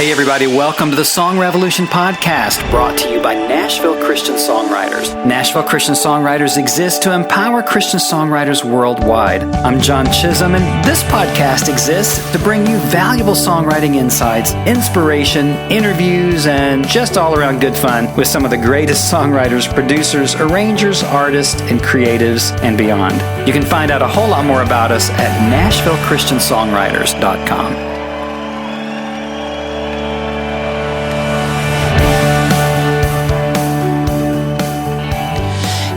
Hey everybody, welcome to the Song Revolution podcast, brought to you by Nashville Christian Songwriters. Nashville Christian Songwriters exists to empower Christian songwriters worldwide. I'm John Chisum, and this podcast exists to bring you valuable songwriting insights, inspiration, interviews, and just all around good fun with some of the greatest songwriters, producers, arrangers, artists, and creatives, and beyond. You can find out a whole lot more about us at NashvilleChristianSongwriters.com.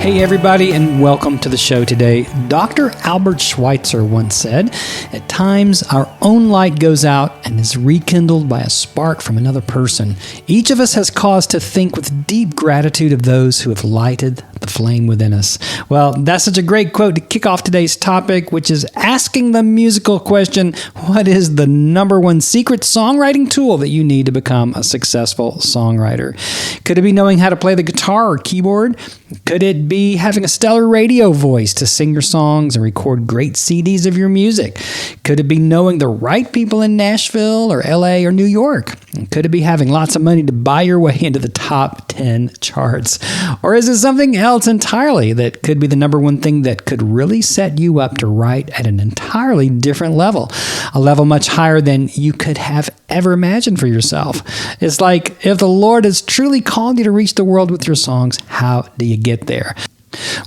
Hey everybody, and welcome to the show today. Dr. Albert Schweitzer once said, "At times our own light goes out and is rekindled by a spark from another person. Each of us has cause to think with deep gratitude of those who have lighted the flame within us." Well, that's such a great quote to kick off today's topic, which is asking the musical question, what is the number one secret songwriting tool that you need to become a successful songwriter? Could it be knowing how to play the guitar or keyboard? Could it be having a stellar radio voice to sing your songs and record great CDs of your music? Could it be knowing the right people in Nashville or LA or New York? Could it be having lots of money to buy your way into the top 10 charts? Or is it something else entirely that could be the number one thing that could really set you up to write at an entirely different level? A level much higher than you could have ever imagined for yourself. It's like, if the Lord has truly called you to reach the world with your songs, how do you get there?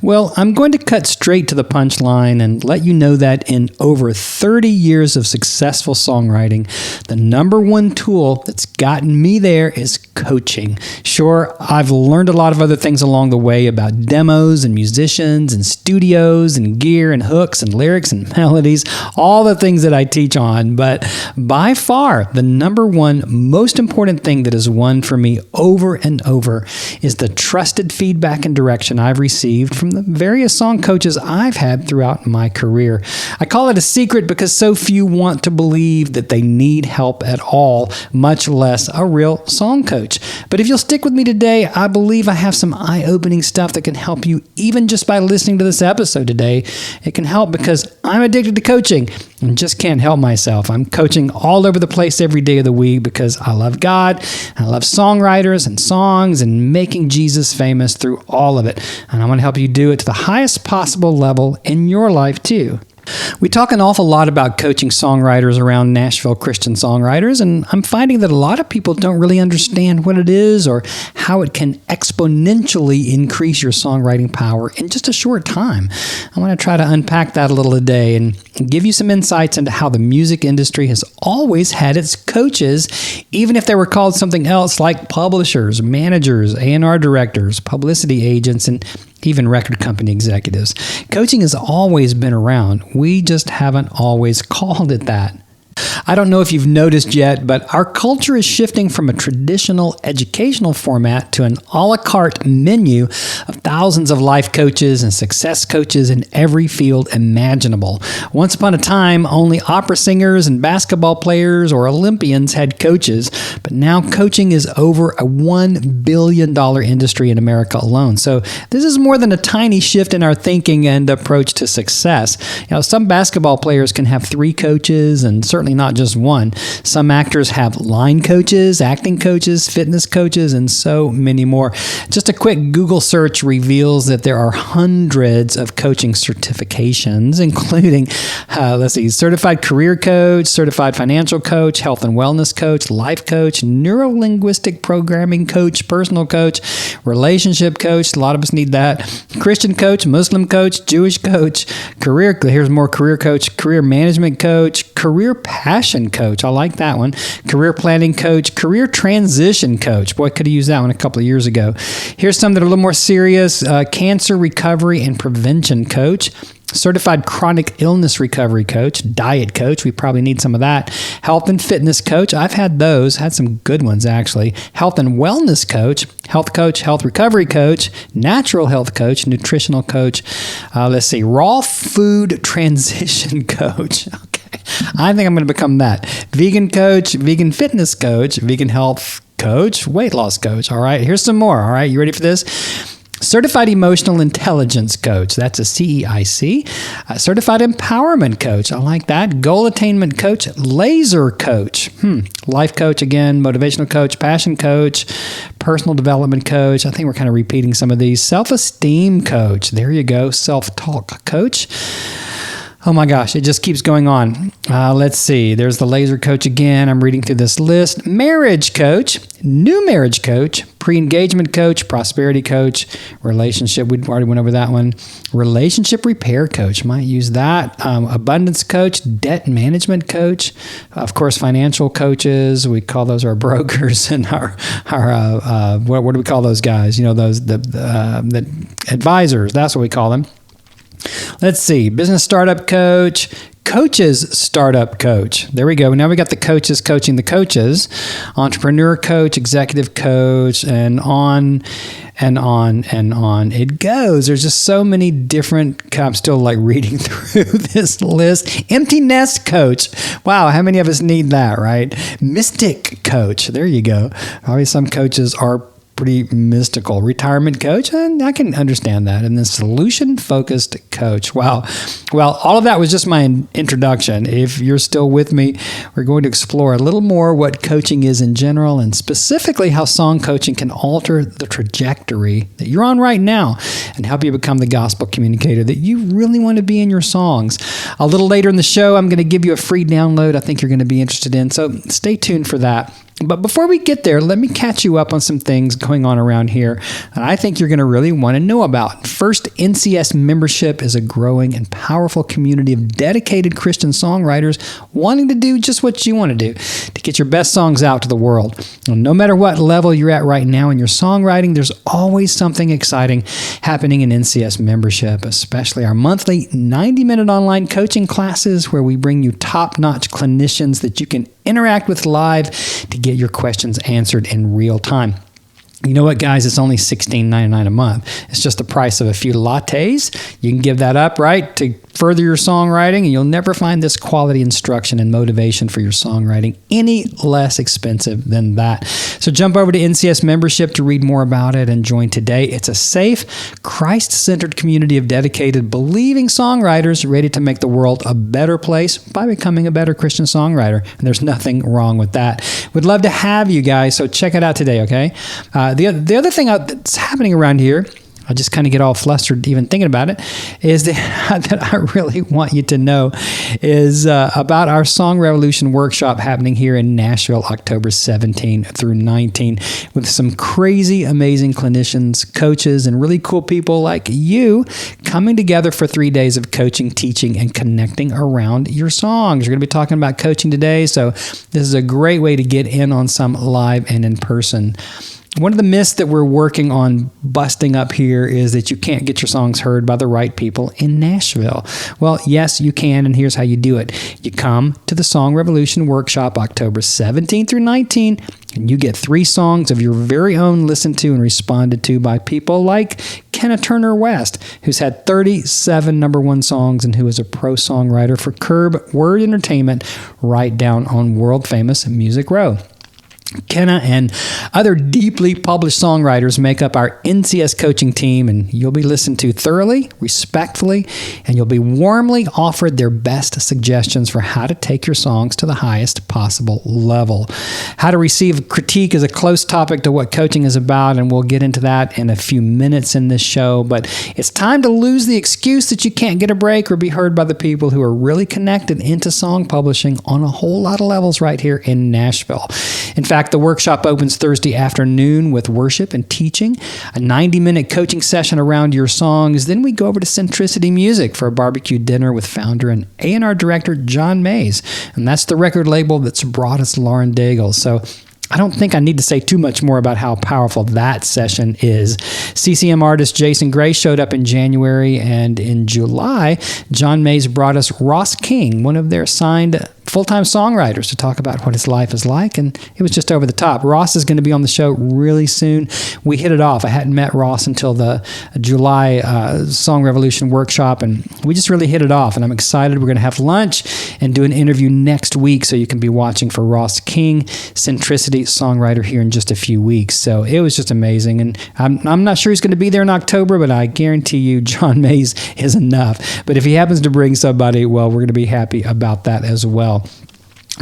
Well, I'm going to cut straight to the punchline and let you know that in over 30 years of successful songwriting, the number one tool that's gotten me there is coaching. Sure, I've learned a lot of other things along the way about demos and musicians and studios and gear and hooks and lyrics and melodies, all the things that I teach on, but by far, the number one most important thing that has won for me over and over is the trusted feedback and direction I've received from the various song coaches I've had throughout my career. I call it a secret because so few want to believe that they need help at all, much less a real song coach. But if you'll stick with me today, I believe I have some eye-opening stuff that can help you even just by listening to this episode today. It can help because I'm addicted to coaching and just can't help myself. I'm coaching all over the place every day of the week because I love God, I love songwriters and songs and making Jesus famous through all of it. And I want to help you do it to the highest possible level in your life too. We talk an awful lot about coaching songwriters around Nashville Christian Songwriters, and I'm finding that a lot of people don't really understand what it is or how it can exponentially increase your songwriting power in just a short time. I want to try to unpack that a little today and give you some insights into how the music industry has always had its coaches, even if they were called something else like publishers, managers, A&R directors, publicity agents, and even record company executives. Coaching has always been around. We just haven't always called it that. I don't know if you've noticed yet, but our culture is shifting from a traditional educational format to an a la carte menu of thousands of life coaches and success coaches in every field imaginable. Once upon a time, only opera singers and basketball players or Olympians had coaches, but now coaching is over a $1 billion industry in America alone. So this is more than a tiny shift in our thinking and approach to success. Some basketball players can have 3 coaches, and certainly not just one. Some actors have line coaches, acting coaches, fitness coaches, and so many more. Just a quick Google search reveals that there are hundreds of coaching certifications, including, certified career coach, certified financial coach, health and wellness coach, life coach, neuro-linguistic programming coach, personal coach, relationship coach. A lot of us need that. Christian coach, Muslim coach, Jewish coach, here's more career coach, career management coach, career passion coach. I like that one. Career planning coach, career transition coach. Boy, could have used that one a couple of years ago. Here's some that are a little more serious. Cancer recovery and prevention coach. Certified chronic illness recovery coach, diet coach. We probably need some of that. Health and fitness coach. I've had those, had some good ones actually. Health and wellness coach, health recovery coach, natural health coach, nutritional coach. Raw food transition coach. Okay. I think I'm going to become that. Vegan coach, vegan fitness coach, vegan health coach, weight loss coach. All right. Here's some more. All right. You ready for this? Certified Emotional Intelligence Coach. That's a CEIC. Certified Empowerment Coach. I like that. Goal Attainment Coach. Laser Coach. Life Coach again. Motivational Coach. Passion Coach. Personal Development Coach. I think we're kind of repeating some of these. Self-Esteem Coach. There you go. Self-Talk Coach. Oh my gosh, it just keeps going on. Let's see. There's the laser coach again. I'm reading through this list. Marriage coach, new marriage coach, pre-engagement coach, prosperity coach, relationship. We already went over that one. Relationship repair coach. Might use that. Abundance coach, debt management coach. Of course, financial coaches. We call those our brokers and our what do we call those guys? Those the advisors. That's what we call them. Let's see. Business startup coach, coaches startup coach. There we go. Now we got the coaches coaching the coaches. Entrepreneur coach, executive coach, and on and on and on it goes. There's just so many different, I'm still like reading through this list. Empty nest coach. Wow, how many of us need that, right? Mystic coach. There you go. Probably some coaches are pretty mystical. Retirement coach, and I can understand that. And then solution-focused coach. Wow. Well, all of that was just my introduction. If you're still with me, we're going to explore a little more what coaching is in general, and specifically how song coaching can alter the trajectory that you're on right now and help you become the gospel communicator that you really want to be in your songs. A little later in the show, I'm going to give you a free download I think you're going to be interested in, so stay tuned for that. But before we get there, let me catch you up on some things going on around here that I think you're going to really want to know about. First, NCS membership is a growing and powerful community of dedicated Christian songwriters wanting to do just what you want to do, to get your best songs out to the world. And no matter what level you're at right now in your songwriting, there's always something exciting happening in NCS membership, especially our monthly 90-minute online coaching classes where we bring you top-notch clinicians that you can interact with live to get your questions answered in real time. You know what, guys? It's only $16.99 a month. It's just the price of a few lattes. You can give that up, right, to further your songwriting, and you'll never find this quality instruction and motivation for your songwriting any less expensive than that. So jump over to NCS membership to read more about it and join today. It's a safe, Christ-centered community of dedicated, believing songwriters ready to make the world a better place by becoming a better Christian songwriter. And there's nothing wrong with that. We'd love to have you guys, so check it out today, okay? The other thing that's happening around here, I just kind of get all flustered even thinking about it, is that I really want you to know is about our Song Revolution workshop happening here in Nashville, October 17 through 19, with some crazy, amazing clinicians, coaches, and really cool people like you coming together for 3 days of coaching, teaching, and connecting around your songs. We're going to be talking about coaching today, so this is a great way to get in on some live and in person. One of the myths that we're working on busting up here is that you can't get your songs heard by the right people in Nashville. Well, yes, you can, and here's how you do it. You come to the Song Revolution Workshop October 17 through 19, and you get 3 songs of your very own listened to and responded to by people like Kenna Turner West, who's had 37 number 1 songs and who is a pro songwriter for Curb Word Entertainment right down on world-famous Music Row. Kenna and other deeply published songwriters make up our NCS coaching team, and you'll be listened to thoroughly, respectfully, and you'll be warmly offered their best suggestions for how to take your songs to the highest possible level. How to receive critique is a close topic to what coaching is about, and we'll get into that in a few minutes in this show, but it's time to lose the excuse that you can't get a break or be heard by the people who are really connected into song publishing on a whole lot of levels right here in Nashville. In fact, the workshop opens Thursday afternoon with worship and teaching, a 90-minute coaching session around your songs. Then we go over to Centricity Music for a barbecue dinner with founder and A&R director John Mays. And that's the record label that's brought us Lauren Daigle. So I don't think I need to say too much more about how powerful that session is. CCM artist Jason Gray showed up in January, and in July, John Mays brought us Ross King, one of their signed full-time songwriters to talk about what his life is like, and it was just over the top. Ross is going to be on the show really soon. We hit it off. I hadn't met Ross until the July Song Revolution workshop, and we just really hit it off, and I'm excited. We're going to have lunch and do an interview next week, so you can be watching for Ross King, Centricity Songwriter, here in just a few weeks. So it was just amazing, and I'm not sure he's going to be there in October, but I guarantee you John Mays is enough. But if he happens to bring somebody, well, we're going to be happy about that as well.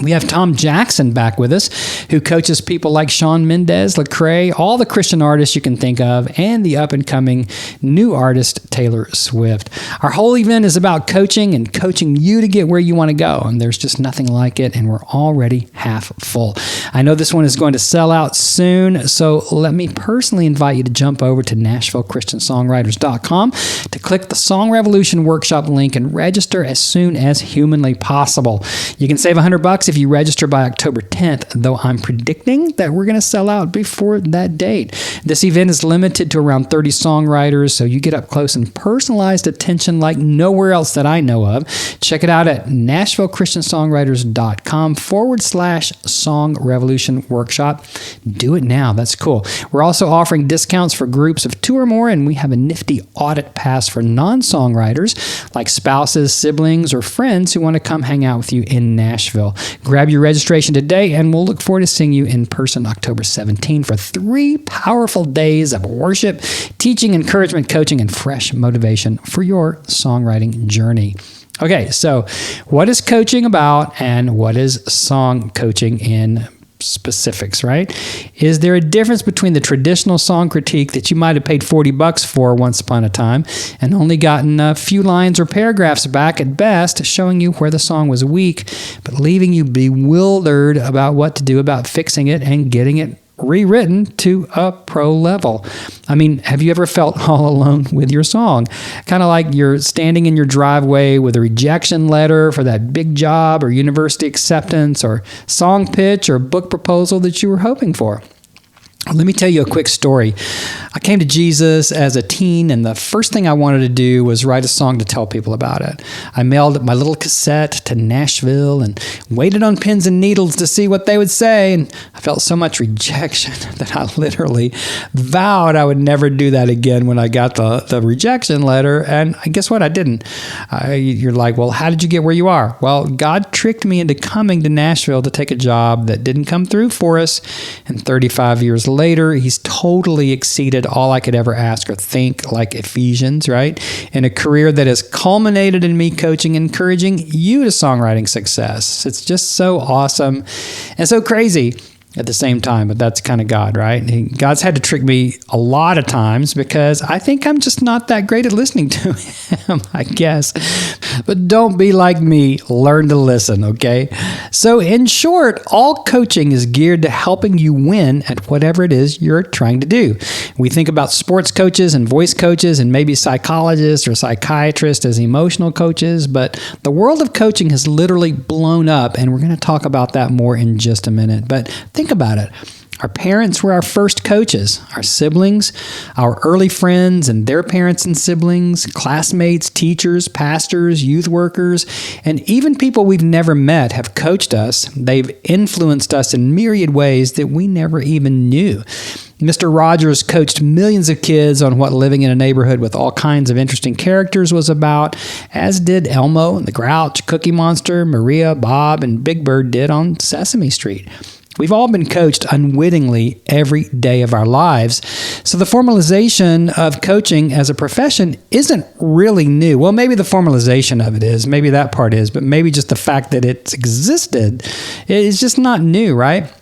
We have Tom Jackson back with us, who coaches people like Shawn Mendes, Lecrae, all the Christian artists you can think of, and the up-and-coming new artist, Taylor Swift. Our whole event is about coaching and coaching you to get where you want to go, and there's just nothing like it, and we're already half full. I know this one is going to sell out soon, so let me personally invite you to jump over to NashvilleChristianSongwriters.com to click the Song Revolution Workshop link and register as soon as humanly possible. You can save $100 if you register by October 10th, though I'm predicting that we're going to sell out before that date. This event is limited to around 30 songwriters, so you get up close and personalized attention like nowhere else that I know of. Check it out at NashvilleChristianSongwriters.com/Song Revolution Workshop. Do it now. That's cool. We're also offering discounts for groups of 2 or more, and we have a nifty audit pass for non-songwriters like spouses, siblings, or friends who want to come hang out with you in Nashville. Grab your registration today, and we'll look forward to seeing you in person October 17 for 3 powerful days of worship, teaching, encouragement, coaching, and fresh motivation for your songwriting journey. Okay, so what is coaching about, and what is song coaching in specifics, right? Is there a difference between the traditional song critique that you might have paid $40 for once upon a time and only gotten a few lines or paragraphs back at best, showing you where the song was weak, but leaving you bewildered about what to do about fixing it and getting it rewritten to a pro level? I mean, have you ever felt all alone with your song? Kind of like you're standing in your driveway with a rejection letter for that big job or university acceptance or song pitch or book proposal that you were hoping for. Let me tell you a quick story. I came to Jesus as a teen, and the first thing I wanted to do was write a song to tell people about it. I mailed my little cassette to Nashville and waited on pins and needles to see what they would say, and I felt so much rejection that I literally vowed I would never do that again when I got the rejection letter, and guess what? I didn't. You're like, well, how did you get where you are? Well, God tricked me into coming to Nashville to take a job that didn't come through for us, and 35 years later, he's totally exceeded all I could ever ask or think, like Ephesians, right? In a career that has culminated in me coaching, encouraging you to songwriting success. It's just so awesome and so crazy at the same time, but that's kind of God, right? God's had to trick me a lot of times because I think I'm just not that great at listening to him, I guess. But don't be like me. Learn to listen, okay? So in short, all coaching is geared to helping you win at whatever it is you're trying to do. We think about sports coaches and voice coaches and maybe psychologists or psychiatrists as emotional coaches, but the world of coaching has literally blown up, and we're going to talk about that more in just a minute. But think about it. Our parents were our first coaches. Our siblings, our early friends and their parents and siblings, classmates, teachers, pastors, youth workers, and even people we've never met have coached us. They've influenced us in myriad ways that we never even knew. Mr. Rogers coached millions of kids on what living in a neighborhood with all kinds of interesting characters was about, as did Elmo and the Grouch, Cookie Monster, Maria, Bob, and Big Bird did on Sesame Street. We've all been coached unwittingly every day of our lives. So the formalization of coaching as a profession isn't really new. Well, maybe the formalization of it is. Maybe that part is. But maybe just the fact that it's existed is just not new, right?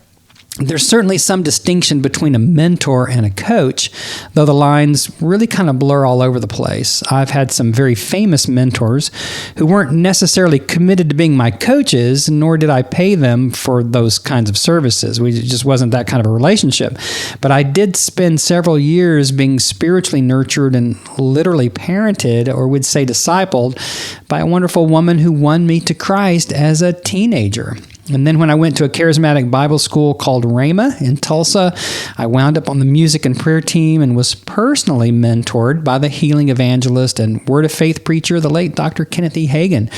There's certainly some distinction between a mentor and a coach, though the lines really kind of blur all over the place. I've had some very famous mentors who weren't necessarily committed to being my coaches, nor did I pay them for those kinds of services. It just wasn't that kind of a relationship. But I did spend several years being spiritually nurtured and literally parented, or would say discipled, by a wonderful woman who won me to Christ as a teenager. And then when I went to a charismatic Bible school called Rhema in Tulsa, I wound up on the music and prayer team and was personally mentored by the healing evangelist and word of faith preacher, the late Dr. Kenneth E. Hagin.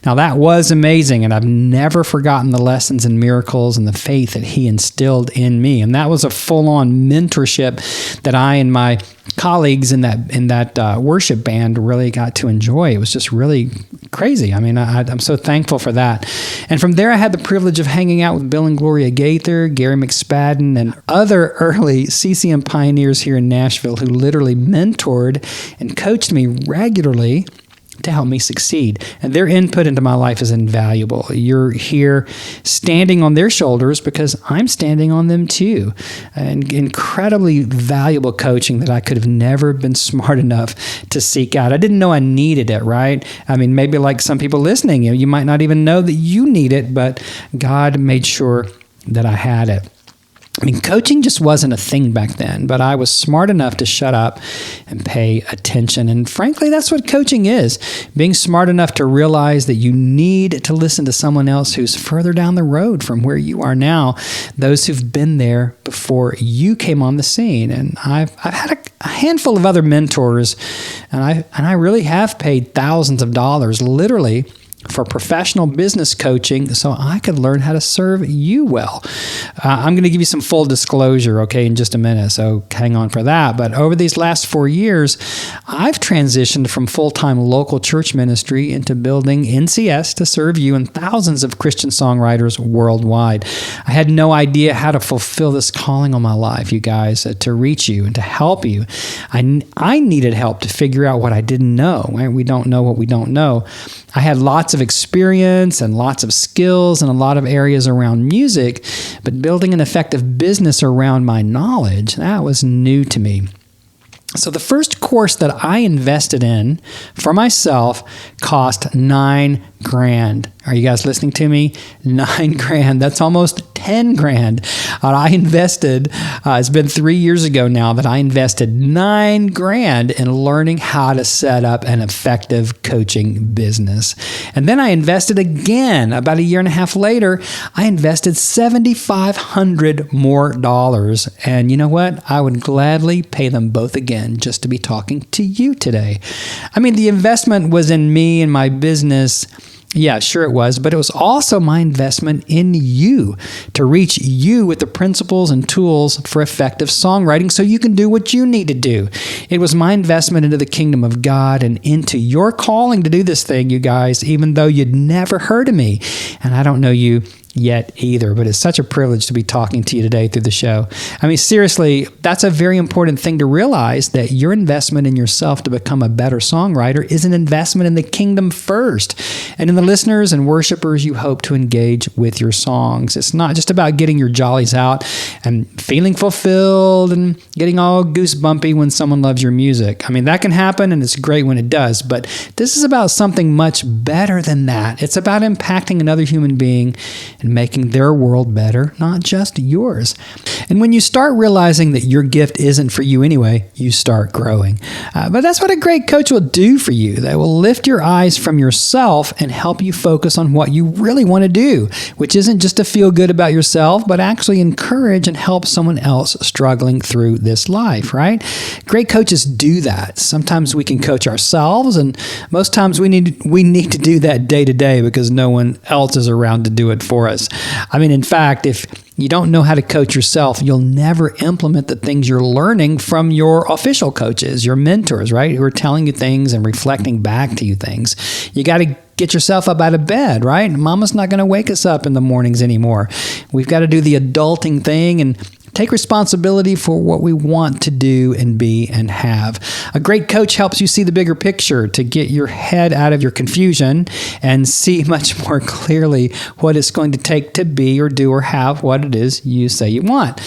Now that was amazing, and I've never forgotten the lessons and miracles and the faith that he instilled in me. And that was a full-on mentorship that I and my colleagues in that worship band really got to enjoy. It was just really crazy. I mean, I'm so thankful for that. And from there, I had the privilege of hanging out with Bill and Gloria Gaither, Gary McSpadden, and other early CCM pioneers here in Nashville who literally mentored and coached me regularly to help me succeed. And their input into my life is invaluable. You're here standing on their shoulders because I'm standing on them too. And incredibly valuable coaching that I could have never been smart enough to seek out. I didn't know I needed it, right? I mean, maybe like some people listening, you might not even know that you need it, but God made sure that I had it. I mean, coaching just wasn't a thing back then, but I was smart enough to shut up and pay attention. And frankly, that's what coaching is, being smart enough to realize that you need to listen to someone else who's further down the road from where you are now, those who've been there before you came on the scene. And I've had a handful of other mentors, and I really have paid thousands of dollars, literally, for professional business coaching so I could learn how to serve you well. I'm going to give you some full disclosure, okay, in just a minute, so hang on for that. But over these last 4 years, I've transitioned from full-time local church ministry into building NCS to serve you and thousands of Christian songwriters worldwide. I had no idea how to fulfill this calling on my life, you guys, to reach you and to help you. I needed help to figure out what I didn't know. Right? We don't know what we don't know. I had lots of experience and lots of skills in a lot of areas around music, but building an effective business around my knowledge, that was new to me. So the first course that I invested in for myself cost $9,000. Are you guys listening to me? $9,000. That's almost $10,000. I invested, it's been 3 years ago now that I invested $9,000 in learning how to set up an effective coaching business. And then I invested again, about a year and a half later, I invested $7,500 more dollars. And you know what? I would gladly pay them both again just to be talking to you today. I mean, the investment was in me and my business. Yeah, sure it was, but it was also my investment in you to reach you with the principles and tools for effective songwriting so you can do what you need to do. It was my investment into the kingdom of God and into your calling to do this thing, you guys, even though you'd never heard of me. And I don't know you yet either, but it's such a privilege to be talking to you today through the show. I mean, seriously, that's a very important thing to realize, that your investment in yourself to become a better songwriter is an investment in the kingdom first, and in the listeners and worshipers you hope to engage with your songs. It's not just about getting your jollies out and feeling fulfilled and getting all goosebumpy when someone loves your music. I mean, that can happen, and it's great when it does, but this is about something much better than that. It's about impacting another human being and making their world better, not just yours. And when you start realizing that your gift isn't for you anyway, you start growing. But that's what a great coach will do for you. They will lift your eyes from yourself and help you focus on what you really want to do, which isn't just to feel good about yourself, but actually encourage and help someone else struggling through this life, right? Great coaches do that. Sometimes we can coach ourselves, and most times we need to do that day to day because no one else is around to do it for us. I mean, in fact, if you don't know how to coach yourself, you'll never implement the things you're learning from your official coaches, your mentors, right? Who are telling you things and reflecting back to you things. You got to get yourself up out of bed, right? Mama's not going to wake us up in the mornings anymore. We've got to do the adulting thing and take responsibility for what we want to do and be and have. A great coach helps you see the bigger picture, to get your head out of your confusion and see much more clearly what it's going to take to be or do or have what it is you say you want.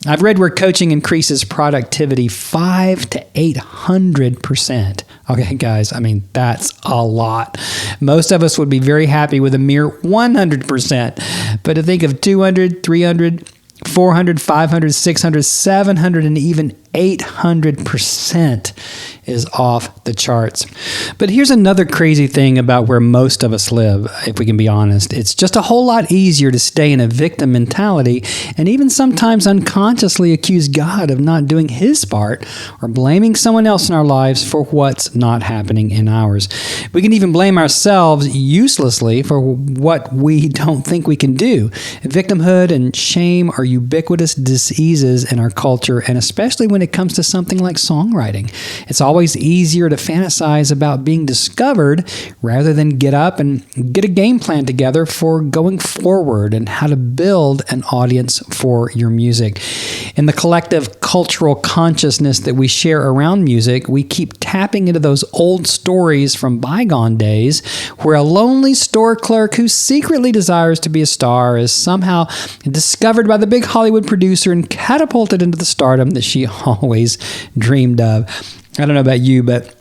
I've read where coaching increases productivity 500 to 800%. Okay, guys, I mean, that's a lot. Most of us would be very happy with a mere 100%. But to think of 200, 300, 400, 500, 600, 700, and even 800% is off the charts. But here's another crazy thing about where most of us live, if we can be honest. It's just a whole lot easier to stay in a victim mentality and even sometimes unconsciously accuse God of not doing his part or blaming someone else in our lives for what's not happening in ours. We can even blame ourselves uselessly for what we don't think we can do. Victimhood and shame are ubiquitous diseases in our culture, and especially when it comes to something like songwriting. It's always easier to fantasize about being discovered rather than get up and get a game plan together for going forward and how to build an audience for your music. In the collective cultural consciousness that we share around music, we keep tapping into those old stories from bygone days where a lonely store clerk who secretly desires to be a star is somehow discovered by the big Hollywood producer and catapulted into the stardom that she always dreamed of. I don't know about you, but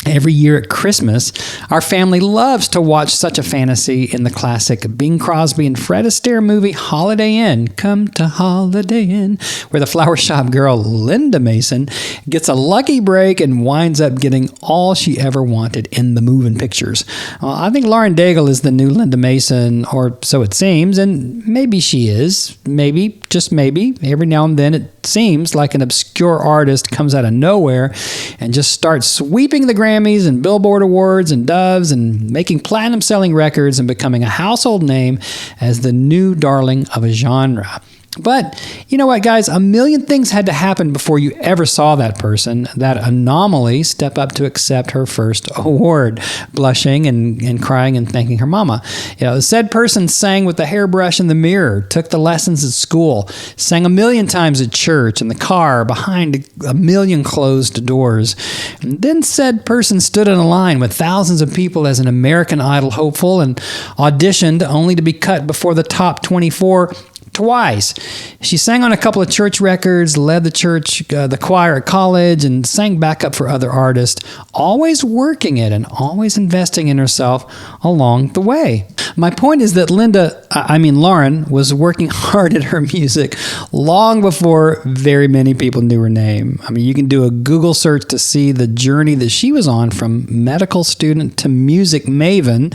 every year at Christmas, our family loves to watch such a fantasy in the classic Bing Crosby and Fred Astaire movie Holiday Inn, Come to Holiday Inn, where the flower shop girl Linda Mason gets a lucky break and winds up getting all she ever wanted in the moving pictures. I think Lauren Daigle is the new Linda Mason, or so it seems, and maybe she is. Maybe, just maybe. Every now and then it seems like an obscure artist comes out of nowhere and just starts sweeping the Grammys and Billboard Awards and Doves and making platinum selling records and becoming a household name as the new darling of a genre. But you know what, guys? A million things had to happen before you ever saw that person, that anomaly, step up to accept her first award, blushing and crying and thanking her mama. You know, the said person sang with the hairbrush in the mirror, took the lessons at school, sang a million times at church, in the car, behind a million closed doors. And then said person stood in a line with thousands of people as an American Idol hopeful and auditioned only to be cut before the top 24 twice. She sang on a couple of church records, led the choir at college, and sang backup for other artists, always working it and always investing in herself along the way. My point is that Lauren was working hard at her music long before very many people knew her name. I mean, you can do a Google search to see the journey that she was on from medical student to music maven.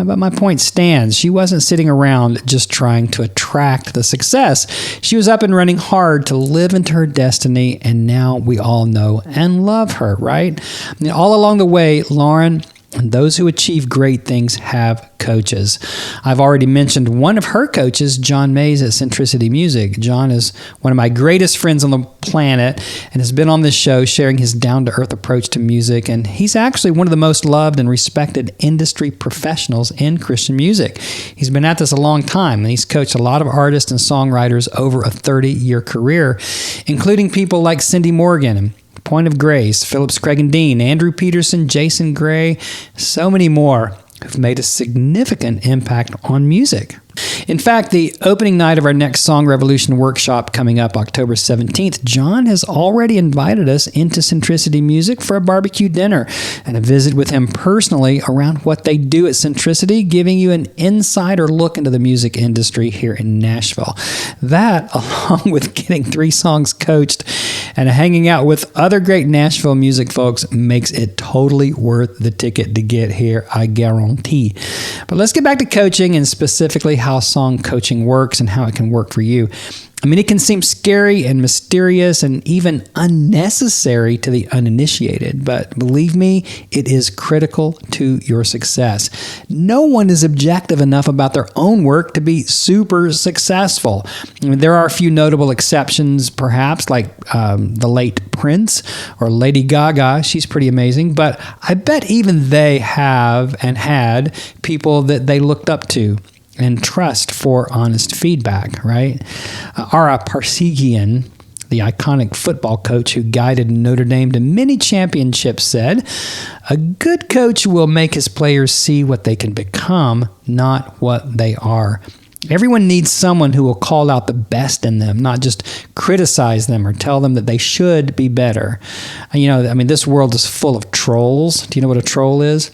But my point stands. She wasn't sitting around just trying to attract the success. She was up and running hard to live into her destiny, and now we all know and love her, right? I mean, all along the way, Lauren and those who achieve great things have coaches. I've already mentioned one of her coaches, John Mays at Centricity Music. John is one of my greatest friends on the planet and has been on this show sharing his down-to-earth approach to music. And he's actually one of the most loved and respected industry professionals in Christian music. He's been at this a long time, and he's coached a lot of artists and songwriters over a 30-year career, including people like Cindy Morgan and Point of Grace, Phillips Craig and Dean, Andrew Peterson, Jason Gray, so many more who've made a significant impact on music. In fact, the opening night of our next Song Revolution workshop coming up October 17th, John has already invited us into Centricity Music for a barbecue dinner and a visit with him personally around what they do at Centricity, giving you an insider look into the music industry here in Nashville. That, along with getting 3 songs coached and hanging out with other great Nashville music folks, makes it totally worth the ticket to get here, I guarantee. But let's get back to coaching and specifically how song coaching works and how it can work for you. I mean, it can seem scary and mysterious and even unnecessary to the uninitiated, but believe me, it is critical to your success. No one is objective enough about their own work to be super successful. I mean, there are a few notable exceptions, perhaps, like the late Prince or Lady Gaga. She's pretty amazing, but I bet even they have and had people that they looked up to and trust for honest feedback, right? Ara Parsegian, the iconic football coach who guided Notre Dame to many championships, said, "A good coach will make his players see what they can become, not what they are." Everyone needs someone who will call out the best in them, not just criticize them or tell them that they should be better. You know, I mean, this world is full of trolls. Do you know what a troll is?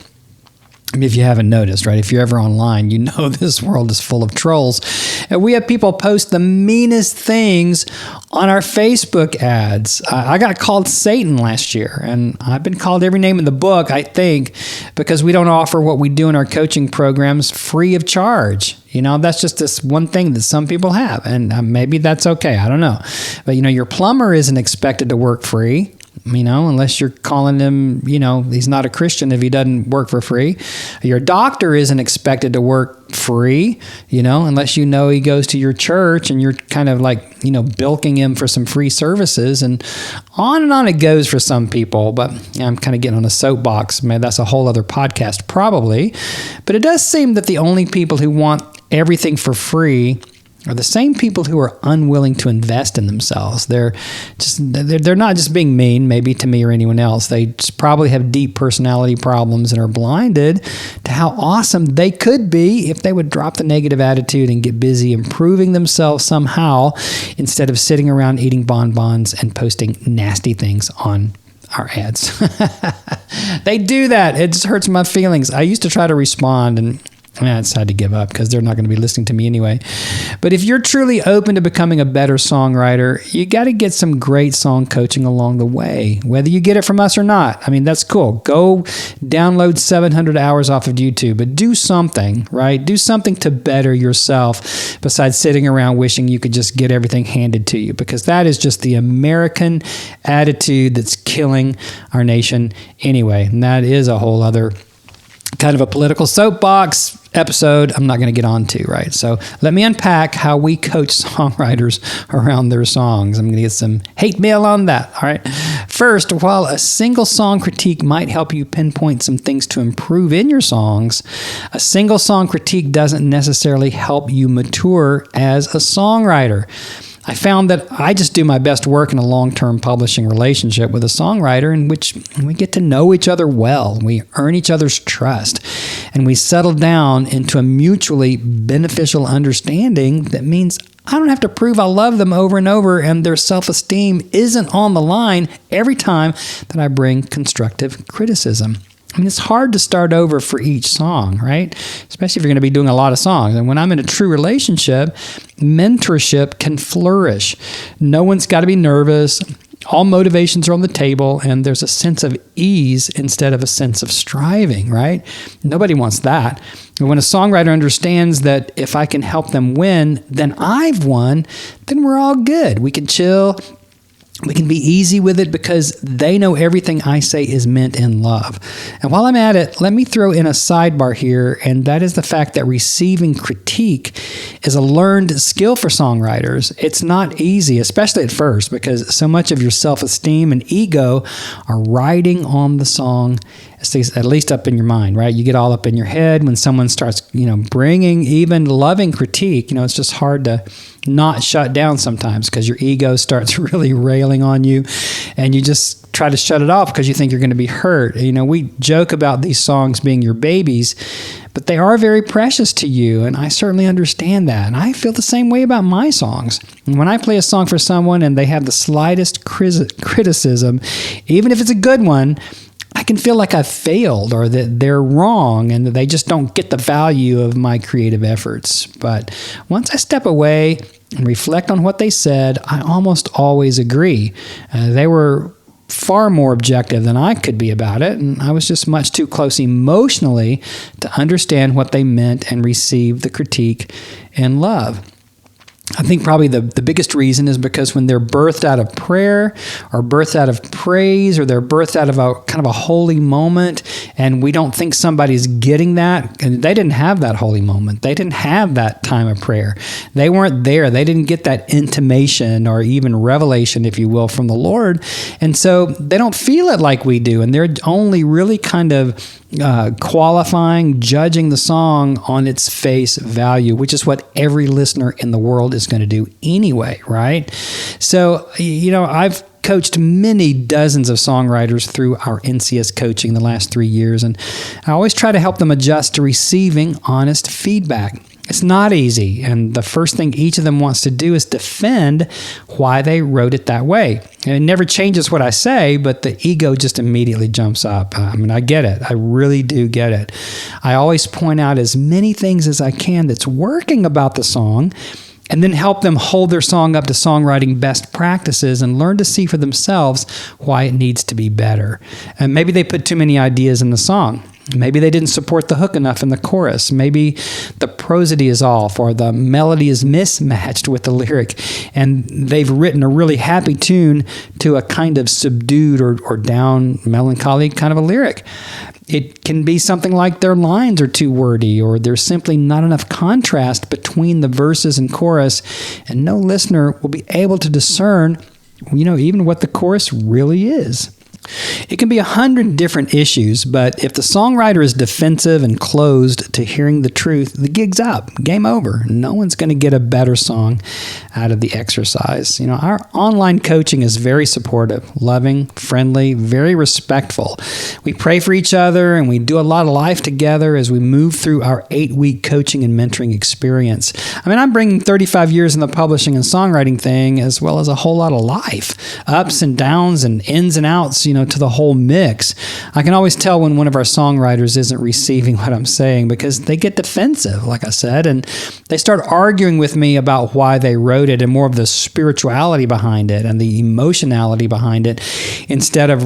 I mean, if you haven't noticed, right? If you're ever online, you know this world is full of trolls. And we have people post the meanest things on our Facebook ads. I got called Satan last year, and I've been called every name in the book, I think, because we don't offer what we do in our coaching programs free of charge. That's just this one thing that some people have, and maybe that's okay. I don't know. But, your plumber isn't expected to work free. Unless you're calling him, he's not a Christian if he doesn't work for free. Your doctor isn't expected to work free, unless he goes to your church and you're kind of like, bilking him for some free services, and on it goes for some people. But I'm kind of getting on a soapbox. Man, that's a whole other podcast probably. But it does seem that the only people who want everything for free are the same people who are unwilling to invest in themselves. They're not just being mean, maybe to me or anyone else. They just probably have deep personality problems and are blinded to how awesome they could be if they would drop the negative attitude and get busy improving themselves somehow instead of sitting around eating bonbons and posting nasty things on our ads. They do that. It just hurts my feelings. I used to try to respond, and I decided to give up because they're not going to be listening to me anyway. But if you're truly open to becoming a better songwriter, you got to get some great song coaching along the way, whether you get it from us or not. That's cool. Go download 700 hours off of YouTube, but do something, right? Do something to better yourself besides sitting around wishing you could just get everything handed to you, because that is just the American attitude that's killing our nation anyway. And that is a whole other kind of a political soapbox episode I'm not going to get onto, right? So let me unpack how we coach songwriters around their songs. I'm going to get some hate mail on that, all right? First, while a single song critique might help you pinpoint some things to improve in your songs, a single song critique doesn't necessarily help you mature as a songwriter. I found that I just do my best work in a long-term publishing relationship with a songwriter in which we get to know each other well, we earn each other's trust, and we settle down into a mutually beneficial understanding that means I don't have to prove I love them over and over, and their self-esteem isn't on the line every time that I bring constructive criticism. It's hard to start over for each song, right? Especially if you're going to be doing a lot of songs. And when I'm in a true relationship, mentorship can flourish. No one's got to be nervous. All motivations are on the table, and there's a sense of ease instead of a sense of striving, right? Nobody wants that. And when a songwriter understands that if I can help them win, then I've won, then we're all good. We can chill. We can be easy with it because they know everything I say is meant in love. And while I'm at it, let me throw in a sidebar here, and that is the fact that receiving critique is a learned skill for songwriters. It's not easy, especially at first, because so much of your self-esteem and ego are riding on the song, at least up in your mind, right? You get all up in your head when someone starts, bringing even loving critique. It's just hard to not shut down sometimes because your ego starts really railing on you, and you just try to shut it off because you think you're going to be hurt. We joke about these songs being your babies, but they are very precious to you, and I certainly understand that. And I feel the same way about my songs. And when I play a song for someone and they have the slightest criticism, even if it's a good one, I can feel like I've failed or that they're wrong and that they just don't get the value of my creative efforts. But once I step away and reflect on what they said, I almost always agree. They were far more objective than I could be about it, and I was just much too close emotionally to understand what they meant and receive the critique in love. I think probably the biggest reason is because when they're birthed out of prayer or birthed out of praise or they're birthed out of a kind of a holy moment and we don't think somebody's getting that, and they didn't have that holy moment. They didn't have that time of prayer. They weren't there. They didn't get that intimation or even revelation, if you will, from the Lord. And so they don't feel it like we do. And they're only really kind of qualifying, judging the song on its face value, which is what every listener in the world is going to do anyway, right? So, I've coached many dozens of songwriters through our NCS coaching the last 3 years, and I always try to help them adjust to receiving honest feedback. It's not easy, and the first thing each of them wants to do is defend why they wrote it that way. And it never changes what I say, but the ego just immediately jumps up. I get it. I really do get it. I always point out as many things as I can that's working about the song, and then help them hold their song up to songwriting best practices and learn to see for themselves why it needs to be better. And maybe they put too many ideas in the song. Maybe they didn't support the hook enough in the chorus. Maybe the prosody is off, or the melody is mismatched with the lyric, and they've written a really happy tune to a kind of subdued or down melancholy kind of a lyric. It can be something like their lines are too wordy, or there's simply not enough contrast between the verses and chorus, and no listener will be able to discern, even what the chorus really is. It can be 100 different issues, but if the songwriter is defensive and closed to hearing the truth, the gig's up, game over. No one's going to get a better song out of the exercise. Our online coaching is very supportive, loving, friendly, very respectful. We pray for each other, and we do a lot of life together as we move through our 8-week coaching and mentoring experience. I'm bringing 35 years in the publishing and songwriting thing, as well as a whole lot of life, ups and downs and ins and outs, to the whole mix. I can always tell when one of our songwriters isn't receiving what I'm saying, because they get defensive, like I said, and they start arguing with me about why they wrote it and more of the spirituality behind it and the emotionality behind it, instead of,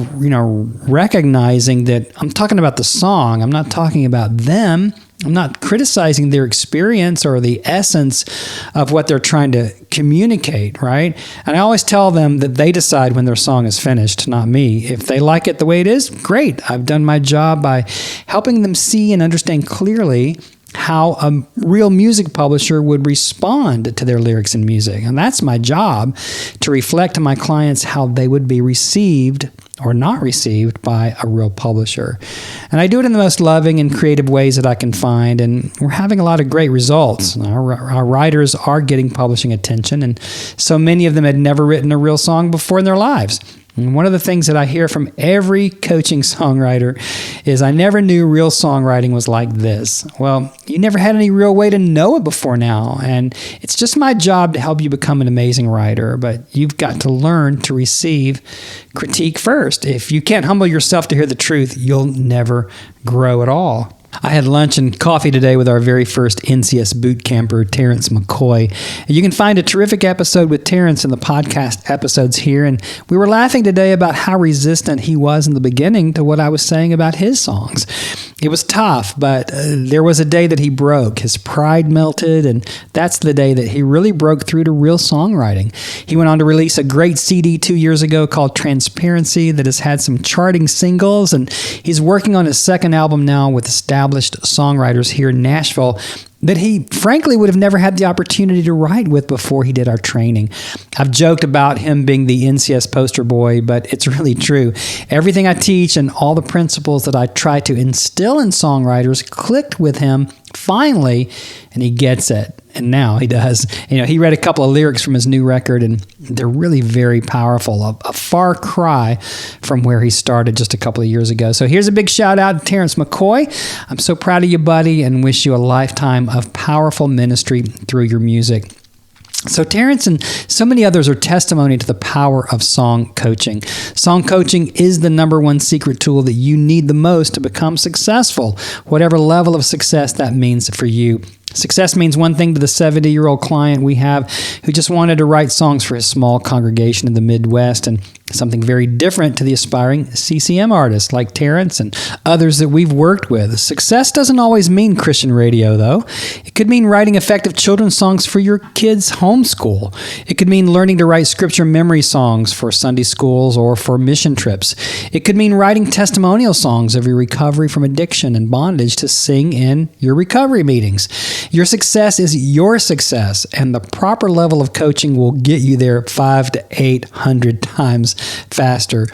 recognizing that I'm talking about the song. I'm not talking about them. I'm not criticizing their experience or the essence of what they're trying to communicate, right? And I always tell them that they decide when their song is finished, not me. If they like it the way it is, great. I've done my job by helping them see and understand clearly how a real music publisher would respond to their lyrics and music. And that's my job, to reflect to my clients how they would be received or not received by a real publisher. And I do it in the most loving and creative ways that I can find, and we're having a lot of great results. Our writers are getting publishing attention, and so many of them had never written a real song before in their lives. And one of the things that I hear from every coaching songwriter is, I never knew real songwriting was like this. Well, you never had any real way to know it before now, and it's just my job to help you become an amazing writer, but you've got to learn to receive critique first. If you can't humble yourself to hear the truth, you'll never grow at all. I had lunch and coffee today with our very first NCS boot camper, Terrance McCoy. You can find a terrific episode with Terrance in the podcast episodes here, and we were laughing today about how resistant he was in the beginning to what I was saying about his songs. It was tough, but there was a day that he broke. His pride melted, and that's the day that he really broke through to real songwriting. He went on to release a great CD 2 years ago called Transparency that has had some charting singles, and he's working on his second album now with established songwriters here in Nashville that he frankly would have never had the opportunity to write with before he did our training. I've joked about him being the NCS poster boy, but it's really true. Everything I teach and all the principles that I try to instill in songwriters clicked with him finally, and he gets it. And now he does. He read a couple of lyrics from his new record, and they're really very powerful. A far cry from where he started just a couple of years ago. So here's a big shout out to Terrance McCoy. I'm so proud of you, buddy, and wish you a lifetime of powerful ministry through your music. So Terrance and so many others are testimony to the power of song coaching. Song coaching is the number one secret tool that you need the most to become successful, whatever level of success that means for you. Success means one thing to the 70-year-old client we have who just wanted to write songs for his small congregation in the Midwest, and something very different to the aspiring CCM artists like Terrance and others that we've worked with. Success doesn't always mean Christian radio, though. It could mean writing effective children's songs for your kids' homeschool. It could mean learning to write scripture memory songs for Sunday schools or for mission trips. It could mean writing testimonial songs of your recovery from addiction and bondage to sing in your recovery meetings. Your success is your success, and the proper level of coaching will get you there 500 to 800 times faster.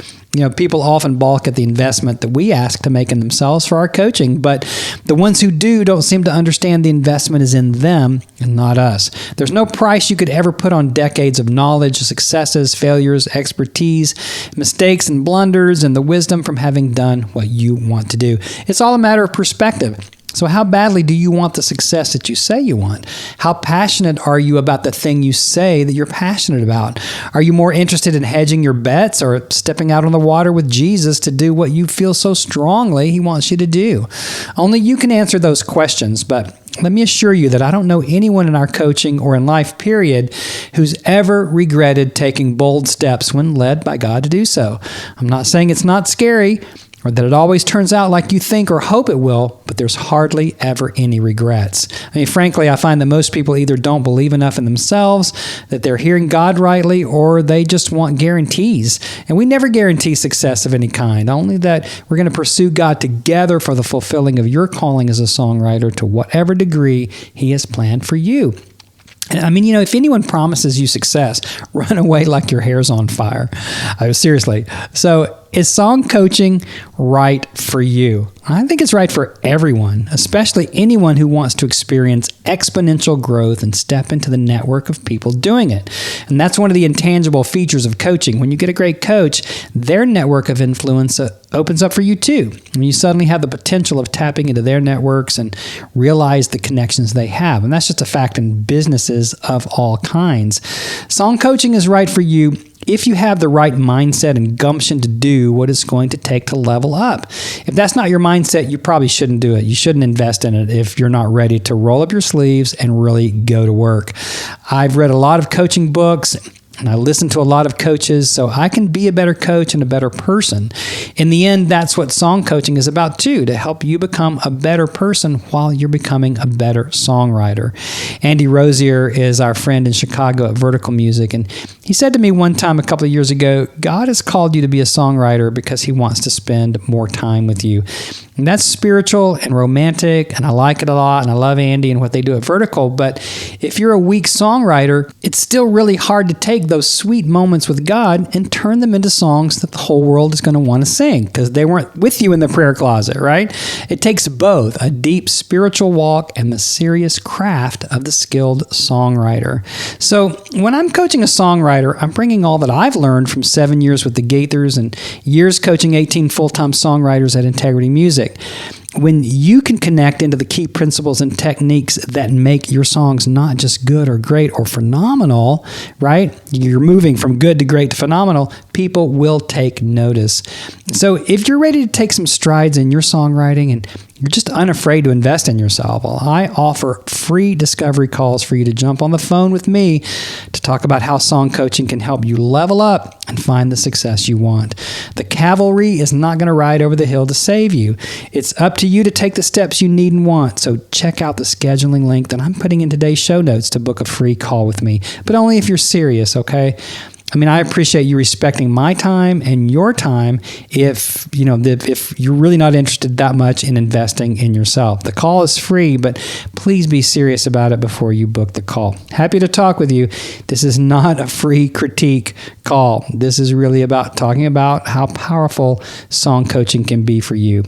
People often balk at the investment that we ask to make in themselves for our coaching, but the ones who do don't seem to understand the investment is in them and not us. There's no price you could ever put on decades of knowledge, successes, failures, expertise, mistakes and blunders, and the wisdom from having done what you want to do. It's all a matter of perspective. So how badly do you want the success that you say you want? How passionate are you about the thing you say that you're passionate about? Are you more interested in hedging your bets or stepping out on the water with Jesus to do what you feel so strongly he wants you to do? Only you can answer those questions, but let me assure you that I don't know anyone in our coaching or in life, period, who's ever regretted taking bold steps when led by God to do so. I'm not saying it's not scary, or that it always turns out like you think or hope it will, but there's hardly ever any regrets. I mean, frankly, I find that most people either don't believe enough in themselves, that they're hearing God rightly, or they just want guarantees. And we never guarantee success of any kind, only that we're going to pursue God together for the fulfilling of your calling as a songwriter to whatever degree He has planned for you. I mean, if anyone promises you success, run away like your hair's on fire. Seriously. So is song coaching right for you? I think it's right for everyone, especially anyone who wants to experience exponential growth and step into the network of people doing it. And that's one of the intangible features of coaching. When you get a great coach, their network of influence opens up for you too. And you suddenly have the potential of tapping into their networks and realize the connections they have. And that's just a fact in businesses of all kinds. Song coaching is right for you if you have the right mindset and gumption to do what it's going to take to level up. If that's not your mindset, you probably shouldn't do it. You shouldn't invest in it if you're not ready to roll up your sleeves and really go to work. I've read a lot of coaching books, and I listen to a lot of coaches, so I can be a better coach and a better person. In the end, that's what song coaching is about too, to help you become a better person while you're becoming a better songwriter. Andy Rosier is our friend in Chicago at Vertical Music, and he said to me one time a couple of years ago, God has called you to be a songwriter because He wants to spend more time with you. And that's spiritual and romantic, and I like it a lot, and I love Andy and what they do at Vertical. But if you're a weak songwriter, it's still really hard to take those sweet moments with God and turn them into songs that the whole world is going to want to sing because they weren't with you in the prayer closet, right? It takes both a deep spiritual walk and the serious craft of the skilled songwriter. So when I'm coaching a songwriter, I'm bringing all that I've learned from 7 years with the Gaithers and years coaching 18 full-time songwriters at Integrity Music. When you can connect into the key principles and techniques that make your songs not just good or great or phenomenal, right? You're moving from good to great to phenomenal, people will take notice. So if you're ready to take some strides in your songwriting and you're just unafraid to invest in yourself, well, I offer free discovery calls for you to jump on the phone with me to talk about how song coaching can help you level up and find the success you want. The cavalry is not going to ride over the hill to save you. It's up to you to take the steps you need and want. So check out the scheduling link that I'm putting in today's show notes to book a free call with me, but only if you're serious, okay? I mean, I appreciate you respecting my time and your time if you're really not interested that much in investing in yourself. The call is free, but please be serious about it before you book the call. Happy to talk with you. This is not a free critique call. This is really about talking about how powerful song coaching can be for you.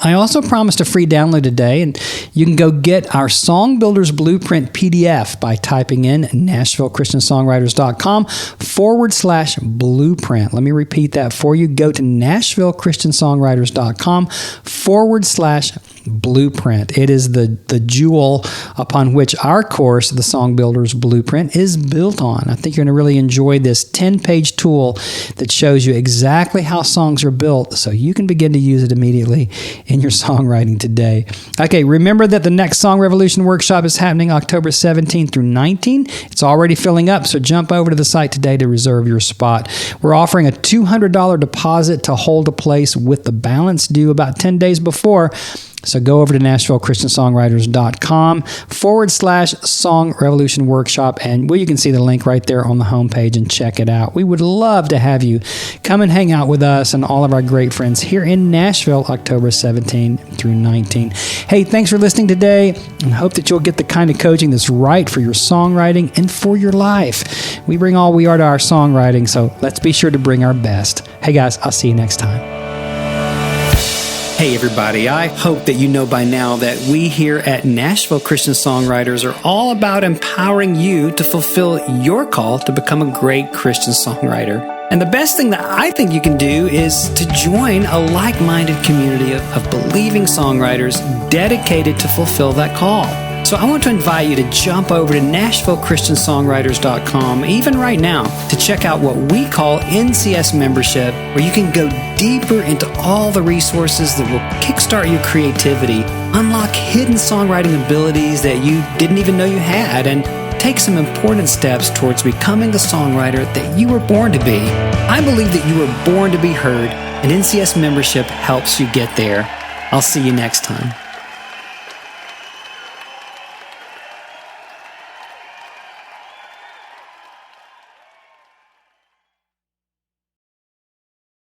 I also promised a free download today, and you can go get our Song Builders Blueprint PDF by typing in NashvilleChristianSongwriters.com/blueprint. Let me repeat that for you. Go to NashvilleChristianSongwriters.com/blueprint. It is the jewel upon which our course, the Song Builders Blueprint, is built on. I think you're going to really enjoy this 10-page tool that shows you exactly how songs are built so you can begin to use it immediately in your songwriting today. Okay, remember that the next Song Revolution workshop is happening October 17 through 19. It's already filling up, so jump over to the site today to reserve your spot. We're offering a $200 deposit to hold a place with the balance due about 10 days before. So go over to NashvilleChristianSongwriters.com/Song Revolution Workshop, and you can see the link right there on the homepage and check it out. We would love to have you come and hang out with us and all of our great friends here in Nashville, October 17 through 19. Hey, thanks for listening today, and hope that you'll get the kind of coaching that's right for your songwriting and for your life. We bring all we are to our songwriting, so let's be sure to bring our best. Hey guys, I'll see you next time. Hey everybody, I hope that you know by now that we here at Nashville Christian Songwriters are all about empowering you to fulfill your call to become a great Christian songwriter. And the best thing that I think you can do is to join a like-minded community of believing songwriters dedicated to fulfill that call. So I want to invite you to jump over to NashvilleChristianSongwriters.com, even right now, to check out what we call NCS membership, where you can go deeper into all the resources that will kickstart your creativity, unlock hidden songwriting abilities that you didn't even know you had, and take some important steps towards becoming the songwriter that you were born to be. I believe that you were born to be heard, and NCS membership helps you get there. I'll see you next time.